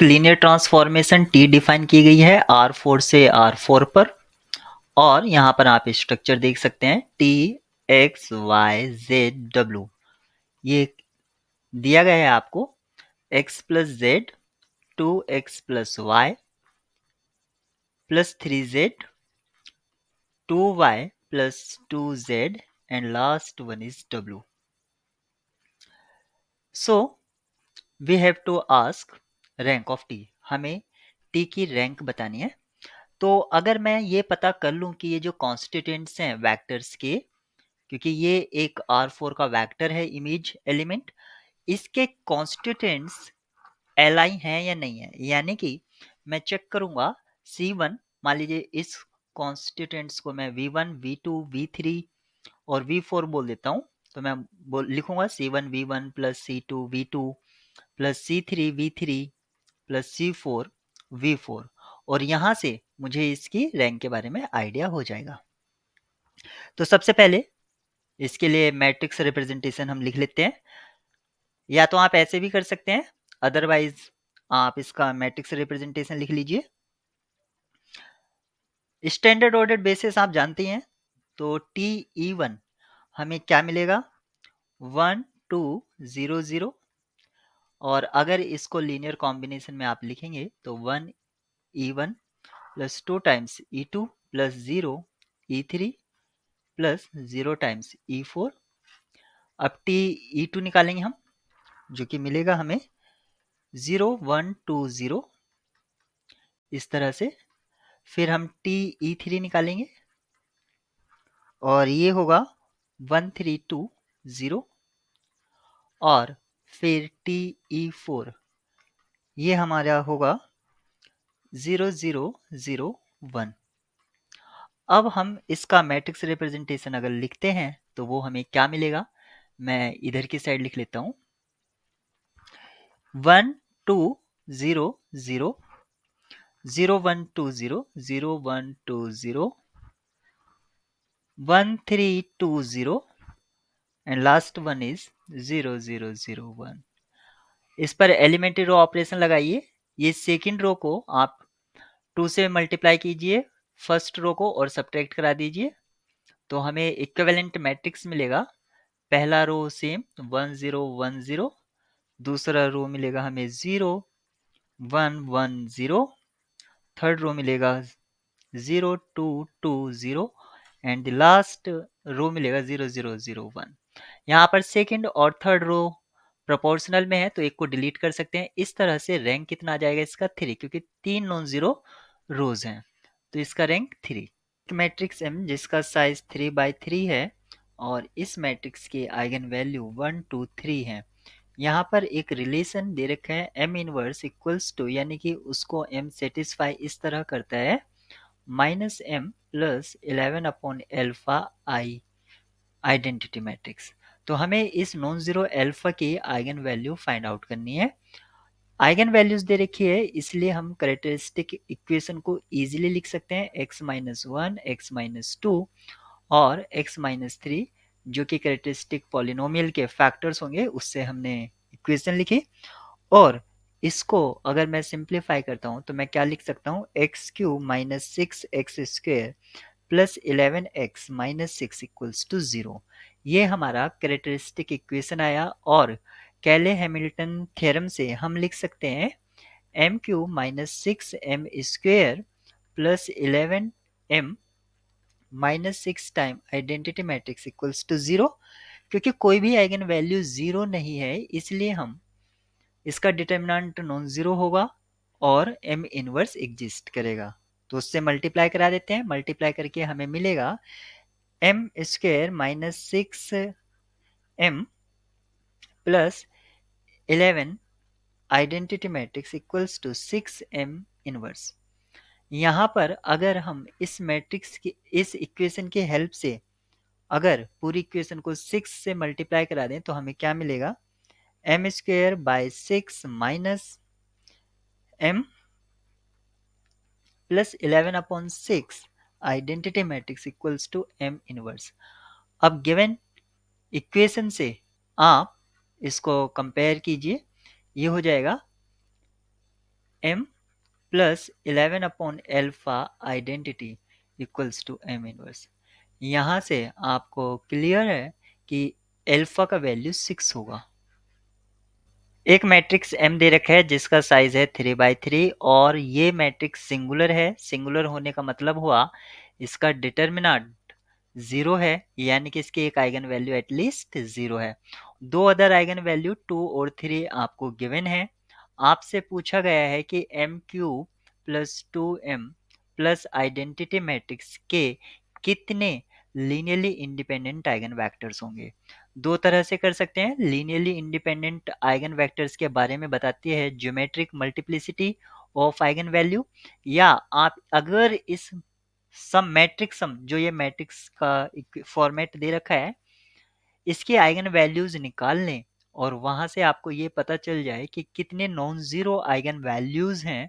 Linear transformation T define की गई है R4 से R4 पर और यहाँ पर आप स्ट्रक्चर देख सकते हैं टी एक्स वाई जेड डब्ल्यू। ये दिया गया है आपको x plus z 2x plus Y plus 3z 2y plus 2z and last one is w. So we have to ask rank of t. हमें t की रैंक बतानी है। तो अगर मैं ये पता कर लूं कि ये जो कॉन्स्टिट्यूएंट्स हैं वेक्टर्स के, क्योंकि ये एक R4 का वेक्टर है इमेज एलिमेंट, इसके कॉन्स्टिट्यूएंट्स Li हैं या नहीं है, यानी कि मैं चेक करूंगा C1, मान लीजिए इस कॉन्स्टिट्यूएंट्स को मैं V1 V2 V3 और V4 बोल देता हूं, तो मैं लिखूंगा C1 V1 plus C2 V2 plus C3 V3 plus C4 V4 और यहां से मुझे इसकी रैंक के बारे में आइडिया हो जाएगा। तो सबसे पहले इसके लिए मैट्रिक्स रिप्रेजेंटेशन हम लिख लेते हैं, या तो आप ऐसे भी कर सकते हैं, अदरवाइज आप इसका मैट्रिक्स रिप्रेजेंटेशन लिख लीजिए। स्टैंडर्ड ऑर्डर बेसिस आप जानते हैं, तो TE1 हमें क्या मिलेगा 1 2 0 0, और अगर इसको लीनियर कॉम्बिनेशन में आप लिखेंगे तो 1 E1 plus 2 times E2 plus 0 E3 plus 0 times E4। अब TE2 निकालेंगे हम, जो कि मिलेगा हमें 0 1 2 0 इस तरह से। फिर हम TE3 निकालेंगे और ये होगा 1 3 2 0, और फिर TE4 ये हमारा होगा 0 0 0 1। अब हम इसका मैट्रिक्स रिप्रेजेंटेशन अगर लिखते हैं तो वो हमें क्या मिलेगा, मैं इधर की साइड लिख लेता हूं 1 2 0 0 0 1 2 0 0 1 2 0 1 3 2 0 एंड लास्ट वन इज 0 0 0 1। इस पर एलिमेंट्री रो ऑपरेशन लगाइए। ये सेकंड रो को आप 2 से मल्टीप्लाई कीजिए फर्स्ट रो को और सब्ट्रैक्ट करा दीजिए, तो हमें इक्विवेलेंट मैट्रिक्स मिलेगा। पहला रो सेम 1 0 1 0, दूसरा रो मिलेगा हमें 0 1 1 0, थर्ड रो मिलेगा 0 2 2 0 एंड द लास्ट रो मिलेगा 0 0 0 1। यहाँ पर सेकंड और थर्ड रो प्रोपोर्शनल में है तो एक को डिलीट कर सकते हैं। इस तरह से रैंक कितना आ जाएगा इसका 3, क्योंकि 3 नॉन जीरो रोज हैं, तो इसका रैंक 3। मैट्रिक्स M जिसका साइज 3/3 है और इस मैट्रिक्स के आइगन वैल्यू 1 2 3 है। यहाँ पर एक रिलेशन दे रखा है M इनवर्स इक्वल्स टू, यानी कि उसको M सेटिस्फाई इस तरह करता है -M प्लस 11 अपॉन एल्फा आई आइडेंटिटी मैट्रिक्स। तो हमें इस नॉन जीरो एल्फा की आइगन वैल्यू फाइंड आउट करनी है। आइगन वैल्यूज दे रखी है, इसलिए हम कैरेक्टरिस्टिक इक्वेशन को इजीली लिख सकते हैं x-1 x-2 और x-3, जो कि कैरेक्टरिस्टिक पॉलिनोमियल के फैक्टर्स होंगे, उससे हमने इक्वेशन लिखी। और इसको अगर मैं सिंप्लीफाई करता हूं तो मैं क्या लिख सकता हूं x³ minus 6x² plus 11x minus 6 equals to 0। ये हमारा कैरेक्टरिस्टिक इक्वेशन आया, और कैले हैमिल्टन थ्योरम से हम लिख सकते हैं m³ minus 6m² plus 11m minus 6 time identity matrix equals to 0। क्योंकि कोई भी आइगन वैल्यू 0 नहीं है, इसलिए हम इसका डिटर्मिनेंट नॉन जीरो होगा और m इनवर्स एग्जिस्ट करेगा। तो उससे मल्टीप्लाई करा देते हैं, मल्टीप्लाई करके हमें मिलेगा m² minus 6m plus 11 identity matrix equals to 6m inverse. यहाँ पर अगर हम इस मैट्रिक्स की इस इक्वेशन की हेल्प से अगर पूरी इक्वेशन को 6 से मल्टीप्लाई करा दें तो हमें क्या मिलेगा m²/6 minus m plus 11 upon 6 identity matrix equals to m inverse. अब गिवन इक्वेशन से आप इसको कंपेयर कीजिए, ये हो जाएगा m plus 11 upon alpha identity equals to m inverse. यहाँ से आपको क्लियर है कि एल्फा का वैल्यू 6 होगा। एक मैट्रिक्स M दे रखा है जिसका साइज है 3/3 और ये मैट्रिक्स सिंगुलर है। सिंगुलर होने का मतलब हुआ इसका डिटर्मिनेंट 0 है, यानी कि इसकी एक आइगन वैल्यू एटलीस्ट 0 है। दो अदर आइगन वैल्यू 2 और 3 आपको गिवन है। आपसे पूछा गया है कि m cube plus 2m plus identity matrix के कितने लीनियरली इंडिपेंडेंट आइगन वेक्टर्स होंगे। दो तरह से कर सकते हैं। लीनियरली इंडिपेंडेंट आइगन वेक्टर्स के बारे में बताती है geometric multiplicity of eigen value, या आप अगर इस सम मैट्रिक्स सम जो ये मैट्रिक्स का फॉर्मेट दे रखा है इसके आइगन वैल्यूज निकाल लें और वहां से आपको ये पता चल जाए कि कितने नॉन जीरो आइगन वैल्यूज हैं,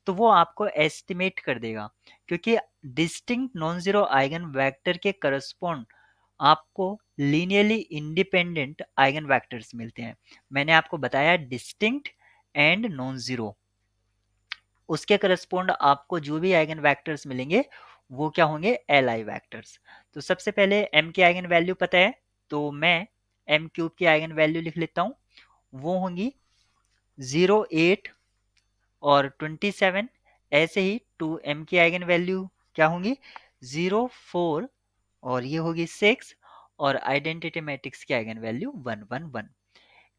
तो वो आपको एस्टिमेट कर देगा, क्योंकि distinct non zero eigen vector के करस्पॉन्ड आपको लीनियरली इंडिपेंडेंट आइगन वेक्टर्स मिलते हैं। मैंने आपको बताया डिस्टिंक्ट एंड नॉन जीरो, उसके करस्पॉन्ड आपको जो भी आइगन वेक्टर्स मिलेंगे वो क्या होंगे, एल आई वैक्टर्स। तो सबसे पहले m की आइगन वैल्यू पता है, तो मैं m क्यूब की आइगन वैल्यू लिख लेता हूँ। वो होंगी 0, 8 और 27। ऐसे ही 2m की आइगन वैल्यू क्या होंगी, 0, 4 और ये होगी 6 और आइडेंटिटी मैट्रिक्स की आइगन वैल्यू 1, 1, 1।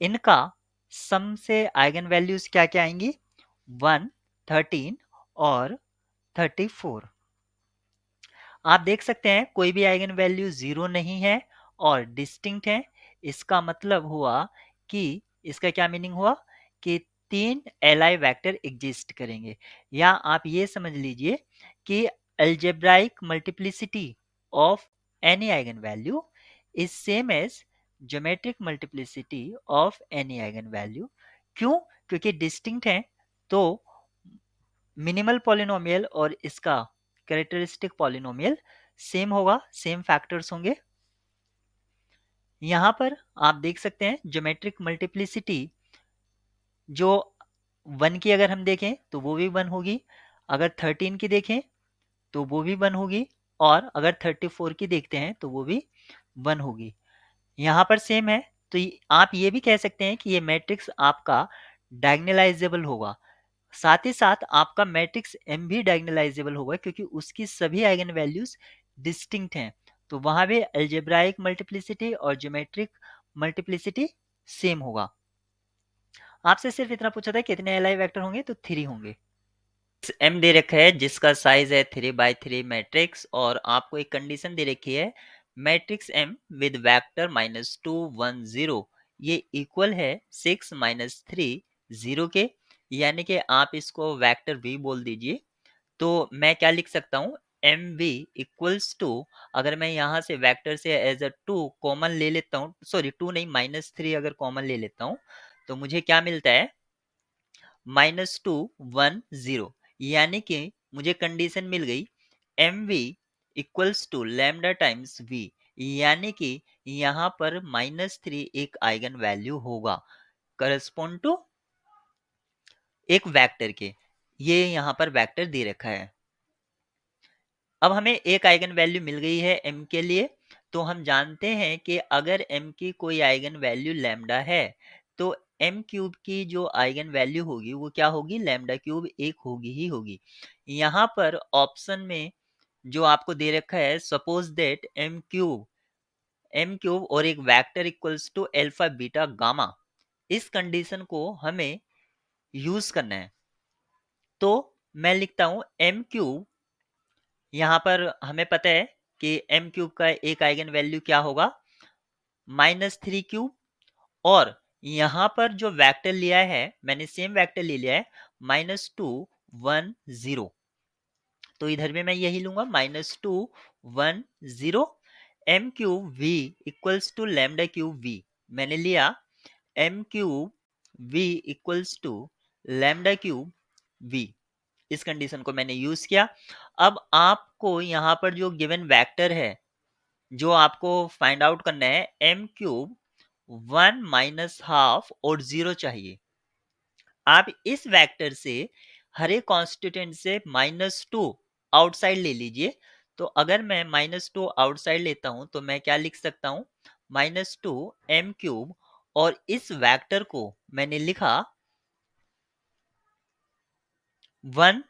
इनका सम से आइगन वैल्यूज क्या क्या आएंगी, 1, 13 और 34। आप देख सकते हैं कोई भी आइगन वैल्यू जीरो नहीं है और डिस्टिंक्ट है। इसका मतलब हुआ कि इसका क्या मीनिंग हुआ कि तीन एलाई वेक्टर एग्जिस्ट करेंगे, या आप ये समझ लीजिए कि algebraic multiplicity of any eigenvalue is same as geometric multiplicity of any eigenvalue. क्यों? क्योंकि डिस्टिंक्ट है तो मिनिमल पॉलिनोमियल और इसका कैरेक्टरिस्टिक पॉलिनोमियल सेम होगा, सेम फैक्टर्स होंगे। यहां पर आप देख सकते हैं ज्योमेट्रिक मल्टीप्लिसिटी जो 1 की अगर हम देखें तो वो भी 1 होगी, अगर 13 की देखें तो वो भी 1 होगी, और अगर 34 की देखते हैं तो वो भी 1 होगी। यहाँ पर सेम है, तो आप ये भी कह सकते हैं कि ये मैट्रिक्स आपका डायगोनलाइजेबल होगा। साथ ही साथ आपका मैट्रिक्स M भी डायगोनलाइजेबल होगा क्योंकि उसकी सभी आइगन वैल्यूज डिस्टिंक्ट हैं। तो वहां भी अलजेब्राइक मल्टीप्लिसिटी और ज्योमेट्रिक मल्टीप्लिसिटी सेम होगा। आपसे सिर्फ इतना पूछा था कितने एल आई वैक्टर होंगे, तो 3 होंगे। M दे रखा है जिसका साइज है 3/3 मैट्रिक्स, और आपको एक कंडीशन दे रखी है मैट्रिक्स M विद वेक्टर -2, 1, 0 ये इक्वल है 6 - 3 0 के, यानी कि आप इसको वेक्टर V बोल दीजिए। तो मैं क्या लिख सकता हूँ, एम वी इक्वल्स टू, अगर मैं यहाँ से वेक्टर से एज अ 2 कॉमन ले लेता हूँ, सॉरी 2 नहीं -3 अगर कॉमन ले लेता हूँ तो मुझे क्या मिलता है, -2, 1, 0, यानी कि मुझे कंडीशन मिल गई m v equals to lambda times v, यानी कि यहाँ पर -3 एक आइगन वैल्यू होगा करस्पॉन्ड टू एक वेक्टर के। ये यहाँ पर वेक्टर दे रखा है। अब हमें एक आइगन वैल्यू मिल गई है m के लिए, तो हम जानते हैं कि अगर m की कोई आइगन वैल्यू लैम्डा है तो m क्यूब की जो आइगन वैल्यू होगी वो क्या होगी, लैम्डा क्यूब एक होगी ही होगी। यहाँ पर ऑप्शन में जो आपको दे रखा है, सपोज दैट m क्यूब और एक vector equals to alpha beta gamma, इस कंडीशन को हमें यूज करना है। तो मैं लिखता हूं m क्यूब, यहाँ पर हमें पता है कि m क्यूब का एक आइगन वैल्यू क्या होगा, -3 क्यूब, और यहाँ पर जो वेक्टर लिया है मैंने सेम वेक्टर ले लिया है -2, 1, 0। तो इधर भी मैं यही लूंगा -2, 1, 0। m cube v equals to lambda cube v, मैंने लिया m cube v equals to lambda cube v, इस कंडीशन को मैंने यूज किया। अब आपको यहाँ पर जो गिवन वेक्टर है जो आपको फाइंड आउट करना है m क्यूब 1 - ½ और 0 चाहिए। आप इस वेक्टर से हर एक कॉन्स्टिट्यूएंट से -2 आउटसाइड ले लीजिए। तो अगर मैं -2 आउटसाइड लेता हूं तो मैं क्या लिख सकता हूं, -2m³ और इस वेक्टर को मैंने लिखा 1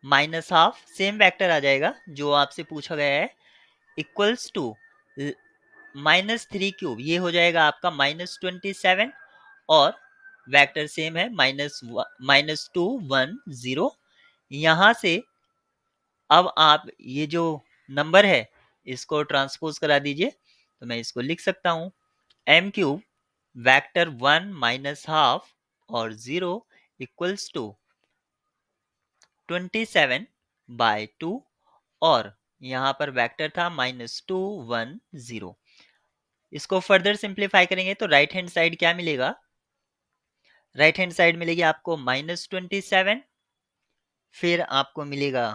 -½ सेम वेक्टर आ जाएगा जो आपसे पूछा गया है, इक्वल्स टू -3³ ये हो जाएगा आपका -27 और वेक्टर सेम है -2 1 0। यहां से अब आप ये जो नंबर है इसको ट्रांसपोज करा दीजिए, तो मैं इसको लिख सकता हूं m³ वेक्टर 1 -½ और 0 इक्वल्स टू 27/2 और यहाँ पर वेक्टर था -2 1 0। इसको फर्दर सिंप्लीफाई करेंगे तो राइट हैंड साइड क्या मिलेगा, राइट हैंड साइड मिलेगी आपको -27, फिर आपको मिलेगा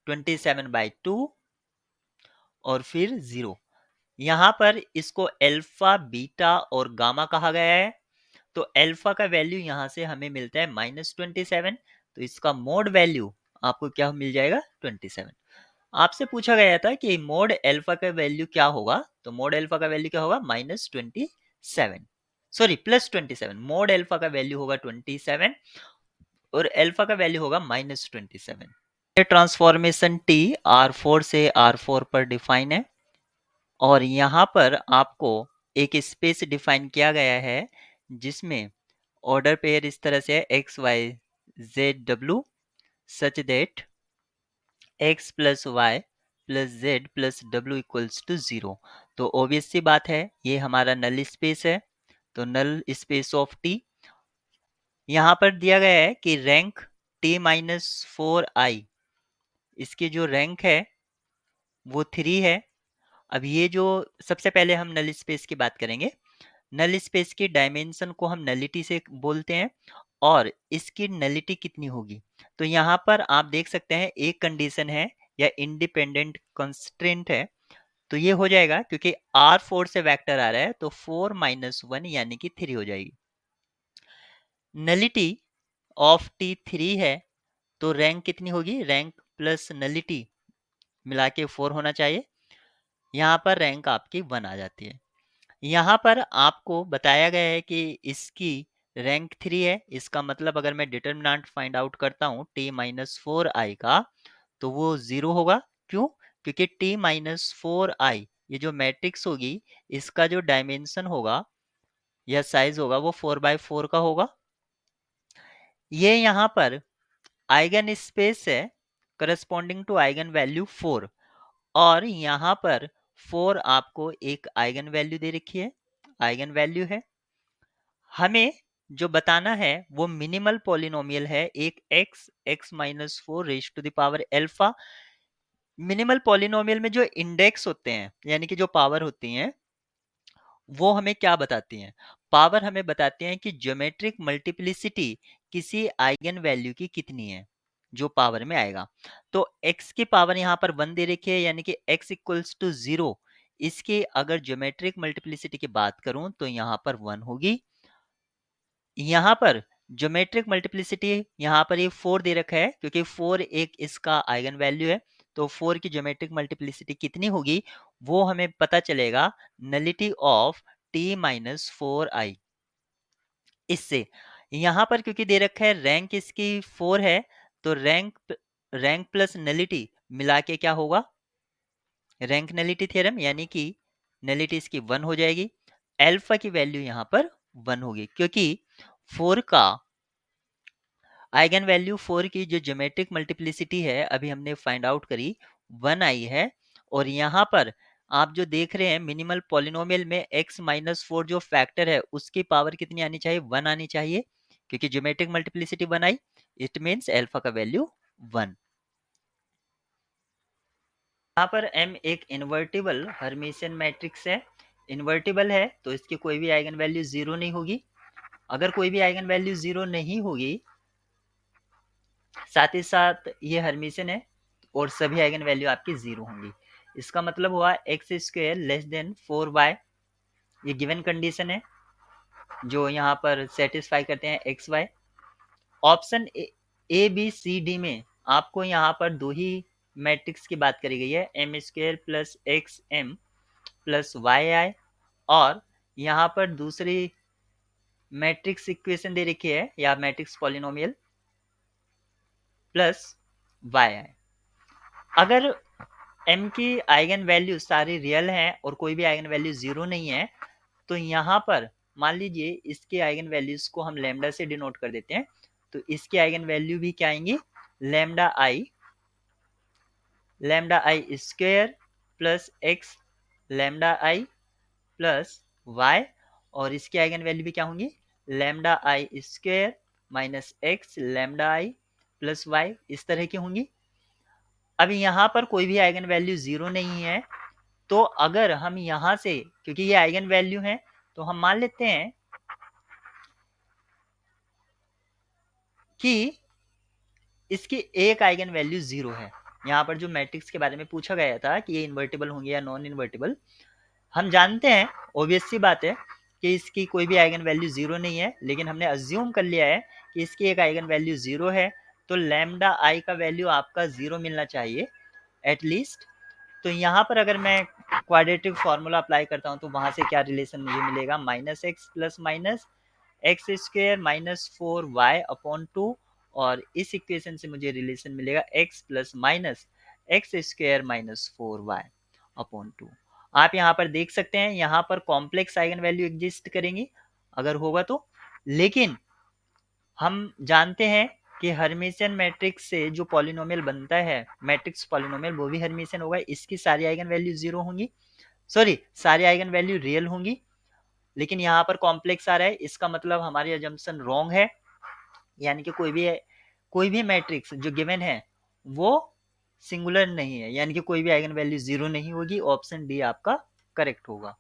27/2 और फिर 0। यहाँ पर इसको अल्फा बीटा और गामा कहा गया है। तो अल्फा का वैल्यू यहाँ से हमें मिलता है -27, तो इसका मोड वैल्यू आपको क्या मिल जाएगा 27। आपसे पूछा गया था कि मोड अल्फा का वैल्यू क्या होगा, तो मोड अल्फा का वैल्यू क्या होगा -27, सॉरी +27। मोड अल्फा का वैल्यू होगा 27 और अल्फा का वैल्यू होगा -27। ट्रांसफॉर्मेशन टी R4 से R4 पर डिफाइन है और यहाँ पर आपको एक स्पेस डिफाइन किया गया है जिसमें ऑर्डर पेयर इस तरह से है X Y Z W such that X plus Y plus Z plus W equals to 0। तो ऑब्वियस सी बात है ये हमारा नल स्पेस है, तो नल स्पेस ऑफ टी यहाँ पर दिया गया है कि रैंक T-4i, इसकी जो रैंक है वो 3 है। अब ये जो सबसे पहले हम नल स्पेस की बात करेंगे, नल स्पेस की डायमेंशन को हम नलिटी से बोलते हैं और इसकी नलिटी कितनी होगी। तो यहाँ पर आप देख सकते हैं एक कंडीशन है या इंडिपेंडेंट कंस्ट्रेंट है, तो ये हो जाएगा क्योंकि R4 से वेक्टर आ रहा है तो 4 - 1 यानी कि 3 हो जाएगी। नलिटी ऑफ T3 है तो रैंक कितनी होगी, रैंक प्लस नलिटी मिला के 4 होना चाहिए। यहाँ पर रैंक आपकी 1 आ जाती है। यहाँ पर आपको बताया गया है कि इसकी रैंक 3 है, इसका मतलब अगर मैं डिटर्मिनेंट फाइंड आउट करता हूँ T-4i का तो वो 0 होगा। क्यों, क्योंकि T-4i ये जो मैट्रिक्स होगी इसका जो डायमेंशन होगा या साइज होगा वो 4/4 का होगा। ये यहाँ पर आइगन स्पेस है करस्पॉन्डिंग टू आइगन वैल्यू 4 और यहाँ पर 4 आपको एक आइगन वैल्यू दे रखी है, आइगन वैल्यू है। हमें जो बताना है वो मिनिमल पॉलिनोमियल है एक x(x-4 raise to the power alpha. Minimal polynomial में जो इंडेक्स होते हैं यानी कि जो पावर होती हैं वो हमें क्या बताती हैं, पावर हमें बताती हैं कि ज्योमेट्रिक मल्टीप्लिसिटी किसी आइगन वैल्यू की कितनी है जो पावर में आएगा। तो x की पावर यहाँ पर 1 दे रखी है यानी कि x इक्वल्स टू 0, इसके अगर ज्योमेट्रिक मल्टीप्लिसिटी की बात करूं तो यहाँ पर 1 होगी। यहाँ पर ज्योमेट्रिक मल्टीप्लिसिटी यहाँ पर ये 4 दे रखा है क्योंकि 4 एक इसका आइगन वैल्यू है, तो 4 की ज्योमेट्रिक मल्टीप्लिसिटी कितनी होगी वो हमें पता चलेगा नलिटी ऑफ T-4i इससे। यहाँ पर क्योंकि दे रखा है रैंक इसकी 4 है तो रैंक प्लस नलिटी मिला के क्या होगा, रैंक नलिटी थ्योरम, यानी कि नलिटी इसकी 1 हो जाएगी। अल्फा की वैल्यू यहाँ पर 1 होगी क्योंकि 4 का आइगन वैल्यू 4 की जो ज्योमेट्रिक मल्टीप्लिसिटी है अभी हमने फाइंड आउट करी 1 आई है। और यहाँ पर आप जो देख रहे हैं मिनिमल पॉलिनोमियल में x-4 जो फैक्टर है उसकी पावर कितनी आनी चाहिए, 1 आनी चाहिए क्योंकि geometric multiplicity 1 I, it means alpha का वैल्यू 1। यहाँ पर m एक इन्वर्टिबल हर्मिशियन मैट्रिक्स है, इन्वर्टिबल है तो इसकी कोई भी आइगन वैल्यू 0 नहीं होगी। अगर कोई भी आइगन वैल्यू 0 नहीं होगी साथ ही साथ ये हर्मिशियन है और सभी आइगन वैल्यू आपकी 0 होंगी। इसका मतलब हुआ x² लेस देन 4y, ये गिवन कंडीशन है जो यहाँ पर सेटिस्फाई करते हैं x y. Option A B C D में आपको यहाँ पर दो ही मैट्रिक्स की बात करी गई है, M square plus X M plus Y I, और यहाँ पर दूसरी मैट्रिक्स इक्वेशन दे रखी है या मैट्रिक्स पॉलिनोमियल प्लस वाई आई। अगर m की आइगन वैल्यू सारी रियल हैं और कोई भी आइगन वैल्यू जीरो नहीं है, तो यहाँ पर मान लीजिए इसके आइगन वैल्यूज को हम लैम्डा से डिनोट कर देते हैं, तो इसकी आइगन वैल्यू भी क्या आएंगी, lambda I square plus x lambda I plus y, और इसकी आइगन वैल्यू भी क्या होंगी, lambda I square minus x lambda I plus y, इस तरह की होंगी। अब यहाँ पर कोई भी आइगन वैल्यू जीरो नहीं है, तो अगर हम यहाँ से, क्योंकि ये आइगन वैल्यू है, तो हम मान लेते हैं कि इसकी एक आइगन वैल्यू जीरो है। यहाँ पर जो मैट्रिक्स के बारे में पूछा गया था कि ये इन्वर्टिबल होंगे या नॉन इन्वर्टिबल, हम जानते हैं, ऑब्वियस सी बात है कि इसकी कोई भी आइगन वैल्यू जीरो नहीं है, लेकिन हमने अज्यूम कर लिया है कि इसकी एक आइगन वैल्यू जीरो है, तो लैम्डा आई का वैल्यू आपका जीरो मिलना चाहिए एटलीस्ट। तो यहाँ पर अगर मैं क्वाड्रेटिक फॉर्मूला अप्लाई करता हूँ तो वहां से क्या रिलेशन मुझे मिलेगा, minus x plus minus x square minus 4y upon 2, और इस इक्वेशन से मुझे रिलेशन मिलेगा x plus minus x square minus 4y upon 2। आप यहाँ पर देख सकते हैं, यहाँ पर कॉम्प्लेक्स आइगन वैल्यू एग्जिस्ट करेंगी अगर होगा तो, लेकिन हम जानते हैं कि हर्मिशियन मैट्रिक्स से जो पॉलिनोमियल बनता है, मैट्रिक्स पॉलिनोमियल, वो भी हर्मिशियन होगा, इसकी सारी आइगन वैल्यू जीरो होंगी, सॉरी सारी आइगन वैल्यू रियल होंगी, लेकिन यहाँ पर कॉम्प्लेक्स आ रहा है, इसका मतलब हमारी अजम्पशन रॉन्ग है, यानी कि कोई भी मैट्रिक्स जो गिवन है वो सिंगुलर नहीं है, यानी कि कोई भी आइगन वैल्यू जीरो नहीं होगी। ऑप्शन डी आपका करेक्ट होगा।